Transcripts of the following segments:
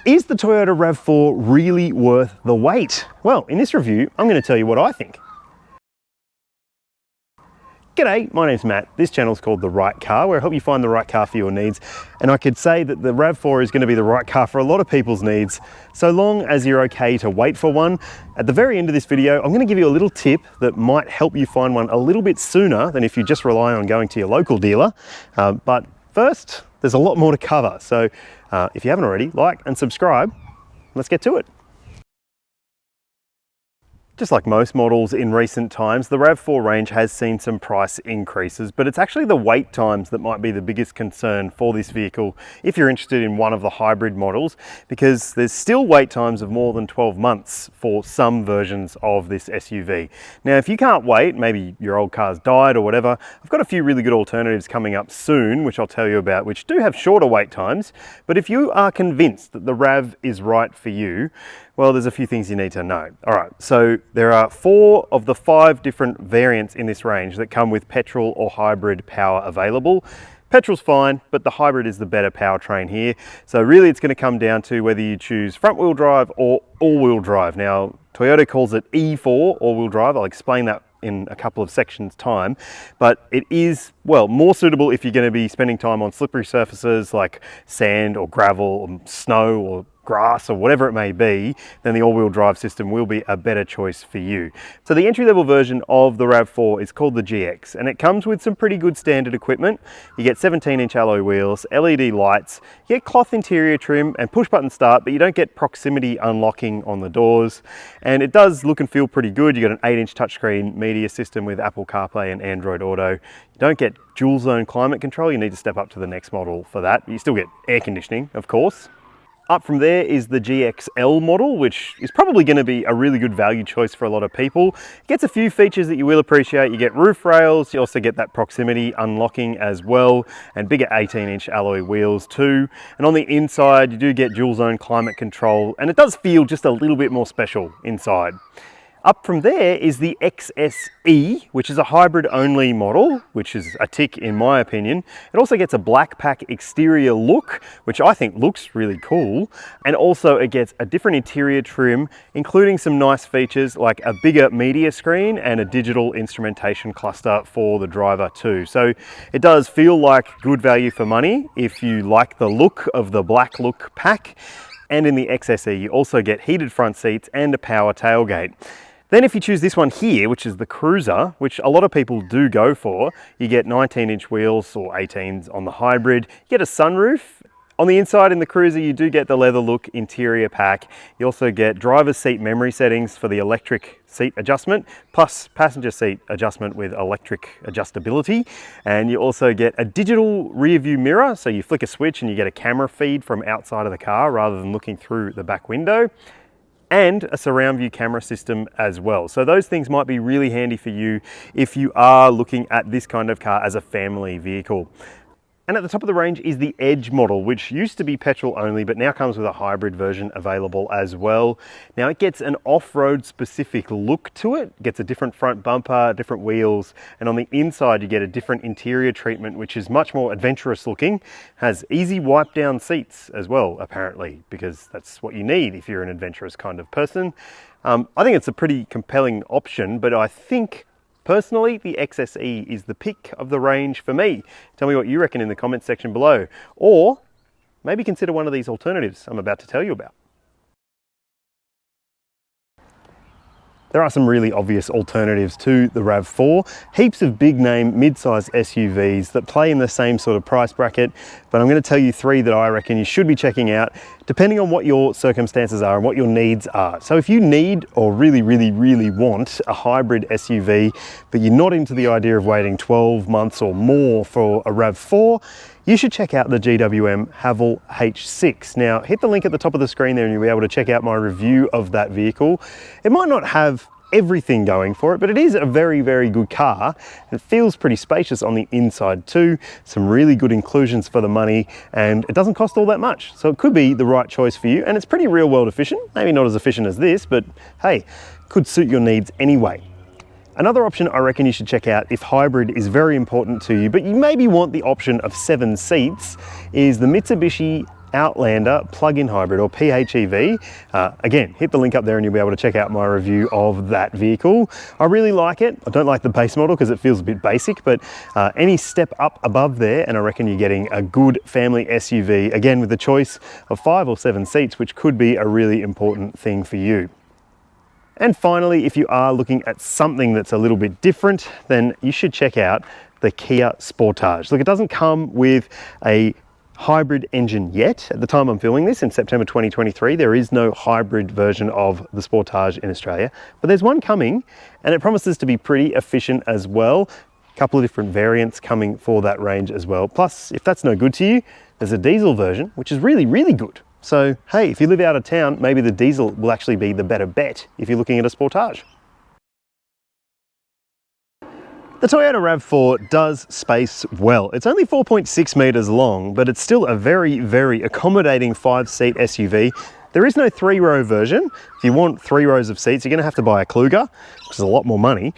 Is the Toyota RAV4 really worth the wait? Well, in this review, I'm going to tell you what I think. G'day, my name's Matt. This channel is called The Right Car, where I help you find the right car for your needs. And I could say that the RAV4 is going to be the right car for a lot of people's needs, so long as you're okay to wait for one. At the very end of this video, I'm going to give you a little tip that might help you find one a little bit sooner than if you just rely on going to your local dealer. But first, there's a lot more to cover. So if you haven't already, like and subscribe. Let's get to it. Just like most models in recent times, the RAV4 range has seen some price increases, but it's actually the wait times that might be the biggest concern for this vehicle if you're interested in one of the hybrid models, because there's still wait times of more than 12 months for some versions of this SUV. Now, if you can't wait, maybe your old car's died or whatever, I've got a few really good alternatives coming up soon, which I'll tell you about, which do have shorter wait times. But if you are convinced that the RAV is right for you, well, there's a few things you need to know. All right, so there are 4 of the 5 different variants in this range that come with petrol or hybrid power available. Petrol's fine, but the hybrid is the better powertrain here. So really it's going to come down to whether you choose front-wheel drive or all-wheel drive. Now, Toyota calls it E4, all-wheel drive. I'll explain that in a couple of sections time, but it is, well, more suitable if you're going to be spending time on slippery surfaces like sand or gravel or snow or grass or whatever it may be, then the all-wheel drive system will be a better choice for you. So the entry-level version of the RAV4 is called the GX, and it comes with some pretty good standard equipment. You get 17-inch alloy wheels, LED lights, you get cloth interior trim and push-button start, but you don't get proximity unlocking on the doors. And it does look and feel pretty good. You got an 8-inch touchscreen media system with Apple CarPlay and Android Auto. You don't get dual zone climate control. You need to step up to the next model for that. You still get air conditioning, of course. Up from there is the GXL model, which is probably going to be a really good value choice for a lot of people. It gets a few features that you will appreciate. You get roof rails, you also get that proximity unlocking as well, and bigger 18-inch alloy wheels too. And on the inside, you do get dual zone climate control, and it does feel just a little bit more special inside. Up from there is the XSE, which is a hybrid only model, which is a tick in my opinion. It also gets a black pack exterior look, which I think looks really cool. And also it gets a different interior trim, including some nice features like a bigger media screen and a digital instrumentation cluster for the driver too. So it does feel like good value for money if you like the look of the black look pack. And in the XSE, you also get heated front seats and a power tailgate. Then if you choose this one here, which is the Cruiser, which a lot of people do go for, you get 19-inch wheels or 18s on the hybrid. You get a sunroof. On the inside in the Cruiser, you do get the leather look interior pack. You also get driver's seat memory settings for the electric seat adjustment, plus passenger seat adjustment with electric adjustability. And you also get a digital rear view mirror. So you flick a switch and you get a camera feed from outside of the car rather than looking through the back window. And a surround view camera system as well. So those things might be really handy for you if you are looking at this kind of car as a family vehicle. And at the top of the range is the Edge model, which used to be petrol only, but now comes with a hybrid version available as well. Now it gets an off-road specific look to it. It gets a different front bumper, different wheels, and on the inside you get a different interior treatment, which is much more adventurous looking. Has easy wipe down seats as well, apparently, because that's what you need if you're an adventurous kind of person. I think it's a pretty compelling option, but I think personally, the XSE is the pick of the range for me. Tell me what you reckon in the comments section below. Or maybe consider one of these alternatives I'm about to tell you about. There are some really obvious alternatives to the RAV4. Heaps of big name mid-size SUVs that play in the same sort of price bracket, but I'm going to tell you 3 that I reckon you should be checking out depending on what your circumstances are and what your needs are. So if you need or really want a hybrid SUV, but you're not into the idea of waiting 12 months or more for a RAV4, you should check out the GWM Haval H6. Now, hit the link at the top of the screen there and you'll be able to check out my review of that vehicle. It might not have everything going for it, but it is a very good car. It feels pretty spacious on the inside too. Some really good inclusions for the money, and it doesn't cost all that much. So it could be the right choice for you, and it's pretty real world efficient. Maybe not as efficient as this, but hey, could suit your needs anyway. Another option I reckon you should check out if hybrid is very important to you, but you maybe want the option of 7 seats, is the Mitsubishi Outlander plug-in hybrid, or PHEV. Again, hit the link up there and you'll be able to check out my review of that vehicle. I really like it. I don't like the base model because it feels a bit basic, but any step up above there and I reckon you're getting a good family SUV, again with the choice of 5 or 7 seats, which could be a really important thing for you. And finally, if you are looking at something that's a little bit different, then you should check out the Kia Sportage. Look, it doesn't come with a hybrid engine yet. At the time I'm filming this in September 2023, there is no hybrid version of the Sportage in Australia, but there's one coming and it promises to be pretty efficient as well. A couple of different variants coming for that range as well. Plus, if that's no good to you, there's a diesel version, which is really, really good. So, hey, if you live out of town, maybe the diesel will actually be the better bet if you're looking at a Sportage. The Toyota RAV4 does space well. It's only 4.6 meters long, but it's still a very, very accommodating 5-seat SUV. There is no 3-row version. If you want 3 rows of seats, you're gonna have to buy a Kluger, which is a lot more money.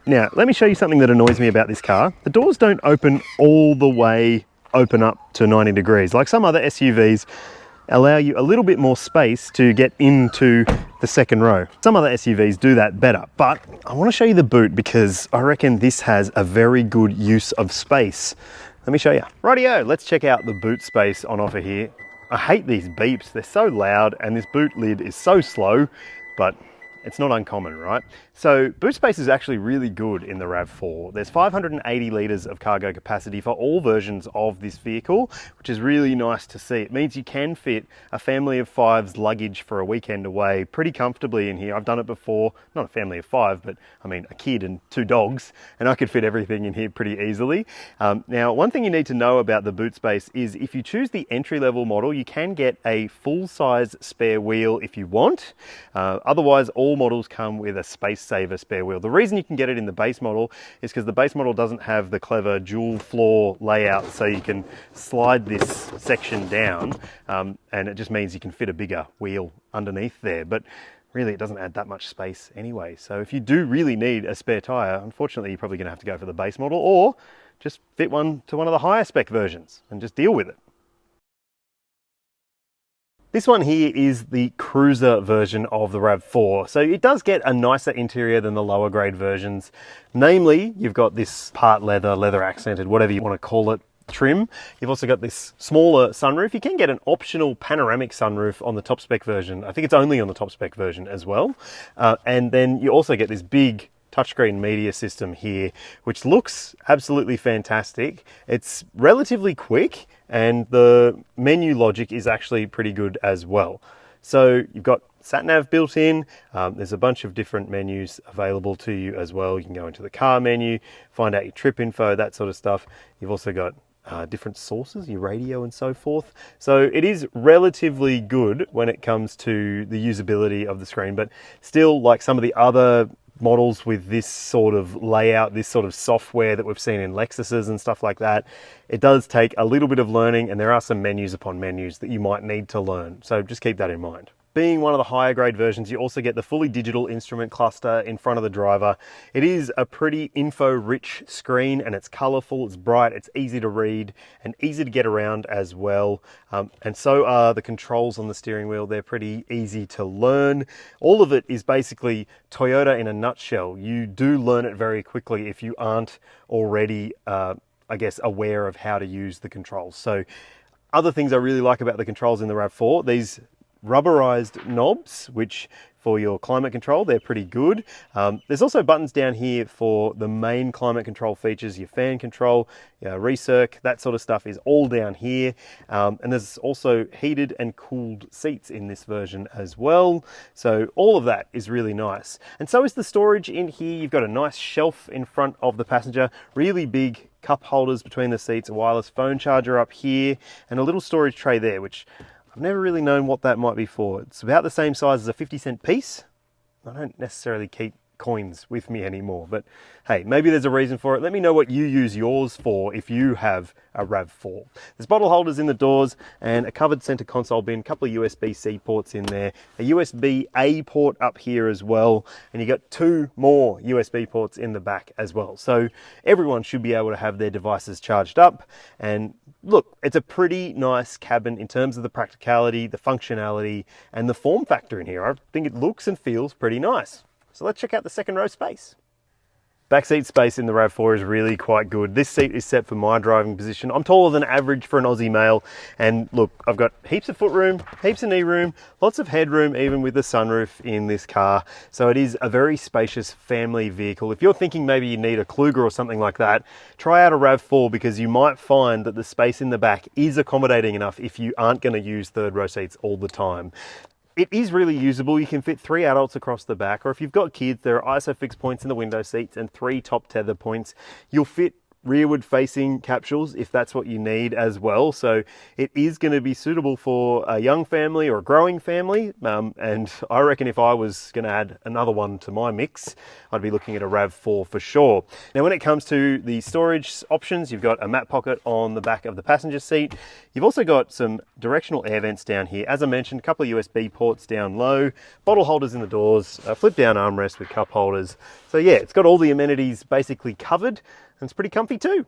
Now, let me show you something that annoys me about this car. The doors don't open all the way, open up to 90 degrees. Like some other SUVs, allow you a little bit more space to get into the second row. Some other SUVs do that better, but I want to show you the boot because I reckon this has a very good use of space. Let me show you. Rightio, let's check out the boot space on offer here. I hate these beeps, they're so loud and this boot lid is so slow, but it's not uncommon, right? So boot space is actually really good in the RAV4. There's 580 litres of cargo capacity for all versions of this vehicle, which is really nice to see. It means you can fit a family of 5's luggage for a weekend away pretty comfortably in here. I've done it before, not a family of 5, but I mean a kid and 2 dogs, and I could fit everything in here pretty easily. Now, one thing you need to know about the boot space is if you choose the entry-level model, you can get a full-size spare wheel if you want. Otherwise, all models come with a space saver spare wheel. The reason you can get it in the base model is because the base model doesn't have the clever dual floor layout, so you can slide this section down and it just means you can fit a bigger wheel underneath there, but really it doesn't add that much space anyway. So if you do really need a spare tyre, unfortunately you're probably going to have to go for the base model or just fit one to one of the higher spec versions and just deal with it. This one here is the cruiser version of the RAV4. So it does get a nicer interior than the lower grade versions. Namely, you've got this part leather, leather accented, whatever you want to call it, trim. You've also got this smaller sunroof. You can get an optional panoramic sunroof on the top spec version. I think it's only on the top spec version as well. And then you also get this big touchscreen media system here, which looks absolutely fantastic. It's relatively quick and the menu logic is actually pretty good as well. So you've got sat-nav built in. There's a bunch of different menus available to you as well. You can go into the car menu, find out your trip info, that sort of stuff. You've also got different sources, your radio and so forth. So it is relatively good when it comes to the usability of the screen, but still, like some of the other models with this sort of layout, this sort of software that we've seen in Lexuses and stuff like that, it does take a little bit of learning and there are some menus upon menus that you might need to learn. So just keep that in mind. Being one of the higher grade versions, you also get the fully digital instrument cluster in front of the driver. It is a pretty info-rich screen and it's colourful, it's bright, it's easy to read and easy to get around as well. And so are the controls on the steering wheel. They're pretty easy to learn. All of it is basically Toyota in a nutshell. You do learn it very quickly if you aren't already, I guess, aware of how to use the controls. So other things I really like about the controls in the RAV4, these rubberized knobs, which for your climate control, they're pretty good. There's also buttons down here for the main climate control features, your fan control, your recirc, that sort of stuff is all down here. And there's also heated and cooled seats in this version as well. So all of that is really nice. And so is the storage in here. You've got a nice shelf in front of the passenger, really big cup holders between the seats, a wireless phone charger up here, and a little storage tray there, which I've never really known what that might be for. It's about the same size as a 50-cent piece. I don't necessarily keep coins with me anymore. But hey, maybe there's a reason for it. Let me know what you use yours for if you have a RAV4. There's bottle holders in the doors and a covered center console bin, a couple of USB-C ports in there, a USB-A port up here as well, and you got 2 more USB ports in the back as well. So everyone should be able to have their devices charged up. And look, it's a pretty nice cabin in terms of the practicality, the functionality, and the form factor in here. I think it looks and feels pretty nice. So let's check out the second row space. Backseat space in the RAV4 is really quite good. This seat is set for my driving position. I'm taller than average for an Aussie male, and look, I've got heaps of foot room, heaps of knee room, lots of headroom, even with the sunroof in this car. So it is a very spacious family vehicle. If you're thinking maybe you need a Kluger or something like that, try out a RAV4, because you might find that the space in the back is accommodating enough if you aren't going to use third row seats all the time. It is really usable. You can fit 3 adults across the back, or if you've got kids, there are ISOFIX points in the window seats and 3 top tether points. You'll fit rearward facing capsules if that's what you need as well. So it is going to be suitable for a young family or a growing family. And I reckon if I was going to add another one to my mix, I'd be looking at a RAV4 for sure. Now, when it comes to the storage options, you've got a mat pocket on the back of the passenger seat. You've also got some directional air vents down here. As I mentioned, a couple of USB ports down low, bottle holders in the doors, a flip down armrest with cup holders. So yeah, it's got all the amenities basically covered. And it's pretty comfy too.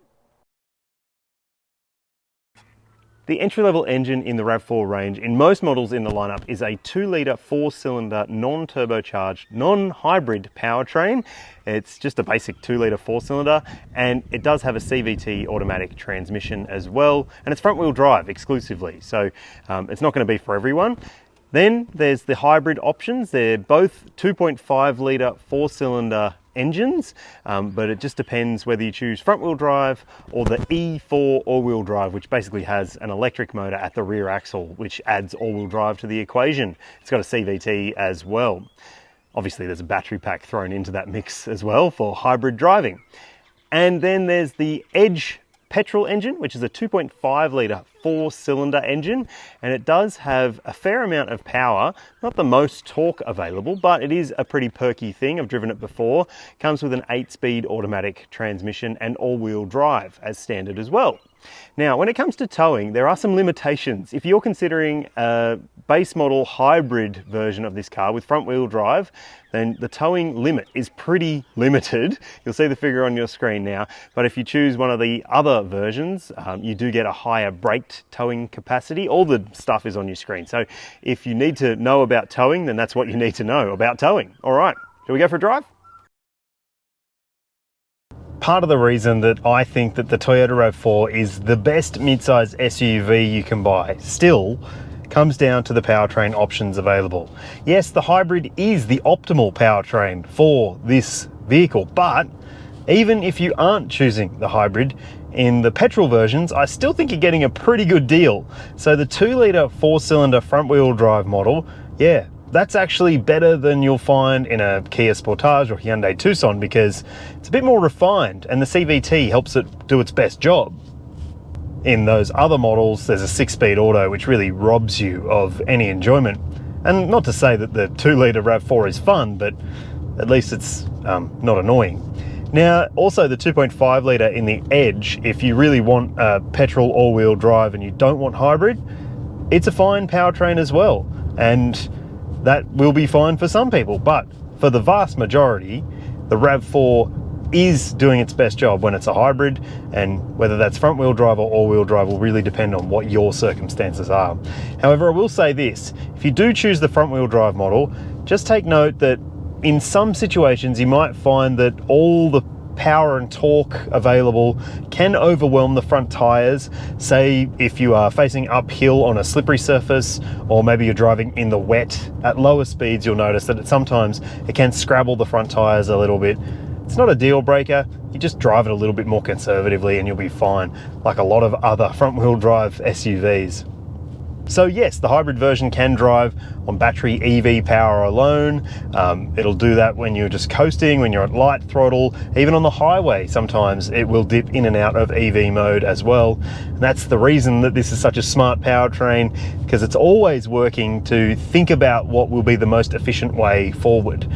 The entry-level engine in the RAV4 range in most models in the lineup is a 2-litre 4-cylinder non-turbocharged, non-hybrid powertrain. It's just a basic 2-litre 4-cylinder, and it does have a CVT automatic transmission as well, and it's front-wheel drive exclusively, so it's not going to be for everyone. Then there's the hybrid options. They're both 2.5-litre 4-cylinder engines, but it just depends whether you choose front wheel drive or the E4 all-wheel drive, which basically has an electric motor at the rear axle, which adds all-wheel drive to the equation. It's got a CVT as well. Obviously there's a battery pack thrown into that mix as well for hybrid driving. And then there's the Edge petrol engine, which is a 2.5-litre 4-cylinder engine, and it does have a fair amount of power. Not the most torque available, but it is a pretty perky thing. I've driven it before. Comes with an 8-speed automatic transmission and all-wheel drive as standard as well. Now, when it comes to towing, there are some limitations. If you're considering a base model hybrid version of this car with front wheel drive, then the towing limit is pretty limited. You'll see the figure on your screen now. But if you choose one of the other versions, you do get a higher braked towing capacity. All the stuff is on your screen. So if you need to know about towing, then that's what you need to know about towing. All right, shall we go for a drive? Part of the reason that I think that the Toyota RAV4 is the best mid-size SUV you can buy still comes down to the powertrain options available. Yes, the hybrid is the optimal powertrain for this vehicle, but even if you aren't choosing the hybrid, in the petrol versions, I still think you're getting a pretty good deal. So the 2-litre 4-cylinder front-wheel drive model, yeah, that's actually better than you'll find in a Kia Sportage or Hyundai Tucson, because it's a bit more refined and the CVT helps it do its best job. In those other models, there's a 6-speed auto, which really robs you of any enjoyment. And not to say that the 2-litre RAV4 is fun, but at least it's not annoying. Now, also the 2.5-litre in the Edge, if you really want a petrol all-wheel drive and you don't want hybrid, it's a fine powertrain as well. And that will be fine for some people, but for the vast majority, the RAV4 is doing its best job when it's a hybrid, and whether that's front wheel drive or all wheel drive will really depend on what your circumstances are. However, I will say this, if you do choose the front wheel drive model, just take note that in some situations you might find that all the power and torque available can overwhelm the front tires. Say if you are facing uphill on a slippery surface, or maybe you're driving in the wet at lower speeds, you'll notice that sometimes it can scrabble the front tires a little bit. It's not a deal breaker, you just drive it a little bit more conservatively and you'll be fine, like a lot of other front wheel drive SUVs. So yes, the hybrid version can drive on battery EV power alone. It'll do that when you're just coasting, when you're at light throttle, even on the highway. Sometimes it will dip in and out of EV mode as well. And that's the reason that this is such a smart powertrain, because it's always working to think about what will be the most efficient way forward.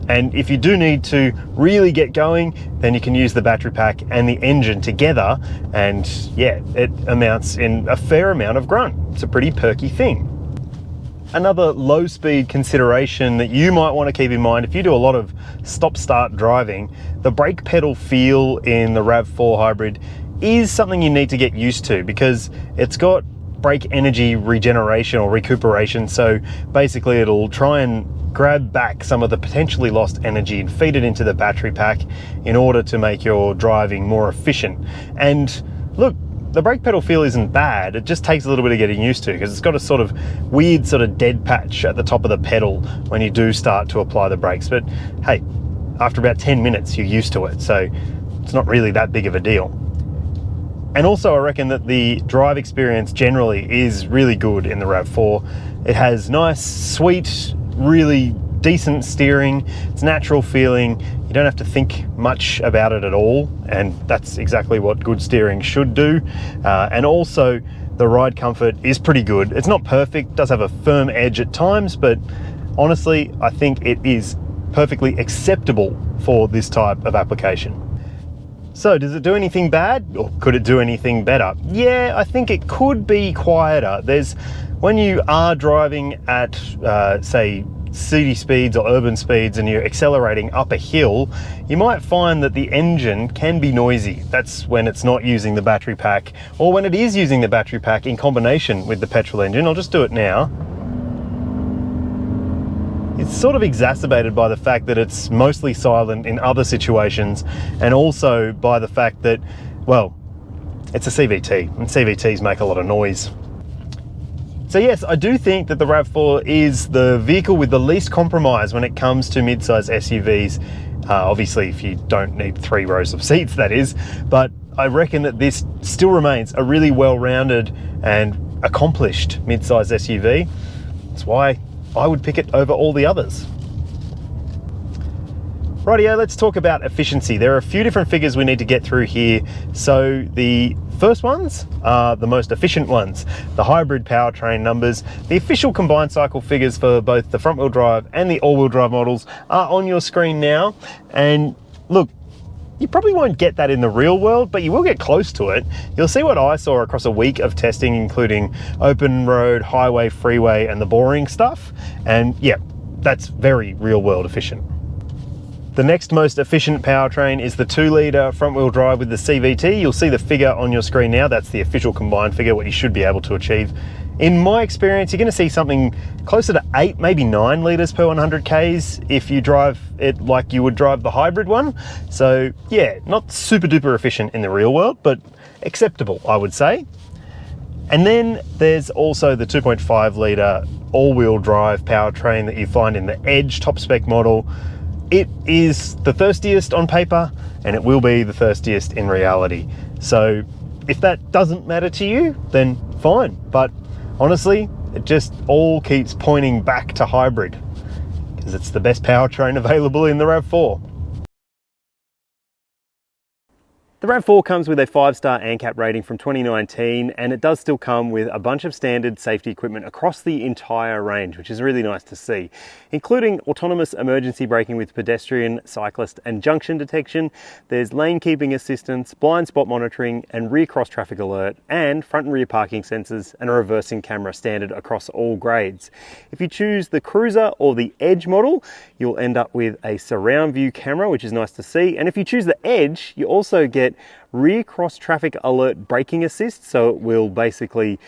And if you do need to really get going, then you can use the battery pack and the engine together, and yeah, it amounts in a fair amount of grunt. It's a pretty perky thing. Another low speed consideration that you might want to keep in mind if you do a lot of stop-start driving, the brake pedal feel in the RAV4 hybrid is something you need to get used to, because it's got brake energy regeneration or recuperation. So basically it'll try and grab back some of the potentially lost energy and feed it into the battery pack in order to make your driving more efficient. And look, the brake pedal feel isn't bad, it just takes a little bit of getting used to, because it's got a sort of weird sort of dead patch at the top of the pedal when you do start to apply the brakes. But hey, after about 10 minutes you're used to it, so it's not really that big of a deal. And also I reckon that the drive experience generally is really good in the RAV4. It has nice, sweet, really decent steering, it's natural feeling, you don't have to think much about it at all, and that's exactly what good steering should do. And also the ride comfort is pretty good. It's not perfect, does have a firm edge at times, but honestly I think it is perfectly acceptable for this type of application. So does it do anything bad, or could it do anything better? Yeah, I think it could be quieter. When you are driving at say city speeds or urban speeds and you're accelerating up a hill, you might find that the engine can be noisy. That's when it's not using the battery pack, or when it is using the battery pack in combination with the petrol engine. I'll just do it now. It's sort of exacerbated by the fact that it's mostly silent in other situations, and also by the fact that, well, it's a CVT, and CVTs make a lot of noise. So yes, I do think that the RAV4 is the vehicle with the least compromise when it comes to mid-size SUVs. Obviously, if you don't need 3 rows of seats, that is, but I reckon that this still remains a really well-rounded and accomplished mid-size SUV. That's why I would pick it over all the others. Rightio, let's talk about efficiency. There are a few different figures we need to get through here. So the first ones are the most efficient ones, the hybrid powertrain numbers. The official combined cycle figures for both the front wheel drive and the all wheel drive models are on your screen now. And look, you probably won't get that in the real world, but you will get close to it. You'll see what I saw across a week of testing, including open road, highway, freeway, and the boring stuff. And yeah, that's very real world efficient. The next most efficient powertrain is the 2-litre front-wheel drive with the CVT. You'll see the figure on your screen now. That's the official combined figure, what you should be able to achieve. In my experience, you're going to see something closer to 8, maybe 9 litres per 100 Ks if you drive it like you would drive the hybrid one. So yeah, not super duper efficient in the real world, but acceptable, I would say. And then there's also the 2.5 litre all-wheel drive powertrain that you find in the Edge top spec model. It is the thirstiest on paper, and it will be the thirstiest in reality. So if that doesn't matter to you, then fine. But honestly, it just all keeps pointing back to hybrid, because it's the best powertrain available in the RAV4. The RAV4 comes with a 5-star ANCAP rating from 2019, and it does still come with a bunch of standard safety equipment across the entire range, which is really nice to see, including autonomous emergency braking with pedestrian, cyclist and junction detection. There's lane keeping assistance, blind spot monitoring and rear cross traffic alert, and front and rear parking sensors and a reversing camera standard across all grades. If you choose the Cruiser or the Edge model, you'll end up with a surround view camera, which is nice to see. And if you choose the Edge, you also get rear cross traffic alert braking assist, so it will basically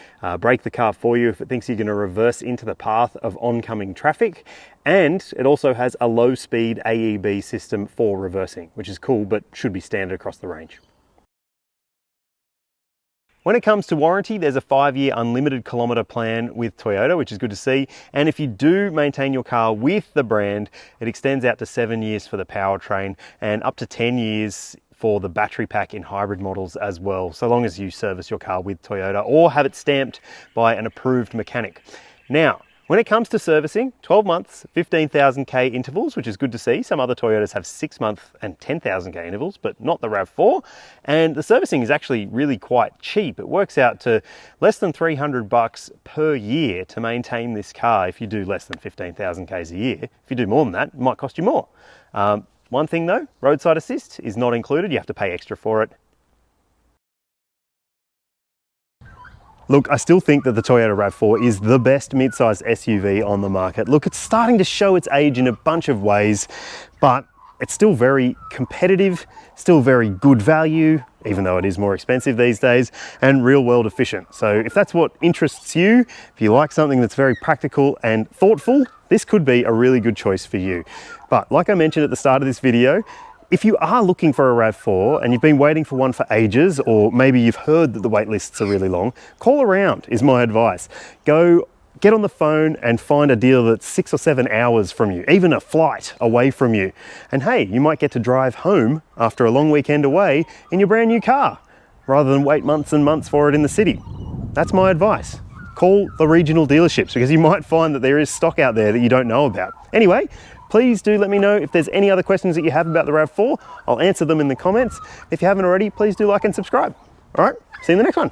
brake the car for you if it thinks you're going to reverse into the path of oncoming traffic. And it also has a low speed AEB system for reversing, which is cool, but should be standard across the range. When it comes to warranty, there's a 5-year unlimited kilometre plan with Toyota, which is good to see. And if you do maintain your car with the brand, it extends out to 7 years for the powertrain and up to 10 years for the battery pack in hybrid models as well, so long as you service your car with Toyota or have it stamped by an approved mechanic. Now, When it comes to servicing, 12 months, 15,000k intervals, which is good to see. Some other Toyotas have 6-month and 10,000k intervals, but not the RAV4. And the servicing is actually really quite cheap. It works out to less than 300 bucks per year to maintain this car if you do less than 15,000k's a year. If you do more than that, it might cost you more. One thing though, roadside assist is not included. You have to pay extra for it. Look, I still think that the Toyota RAV4 is the best mid-sized SUV on the market. Look, it's starting to show its age in a bunch of ways, but it's still very competitive, still very good value, even though it is more expensive these days, and real-world efficient. So if that's what interests you, if you like something that's very practical and thoughtful, this could be a really good choice for you. But like I mentioned at the start of this video, if you are looking for a RAV4 and you've been waiting for one for ages, or maybe you've heard that the wait lists are really long, call around is my advice. Go get on the phone and find a deal that's 6 or 7 hours from you, even a flight away from you. And hey, you might get to drive home after a long weekend away in your brand new car, rather than wait months and months for it in the city. That's my advice. Call the regional dealerships, because you might find that there is stock out there that you don't know about. Anyway, please do let me know if there's any other questions that you have about the RAV4. I'll answer them in the comments. If you haven't already, please do like and subscribe. All right, see you in the next one.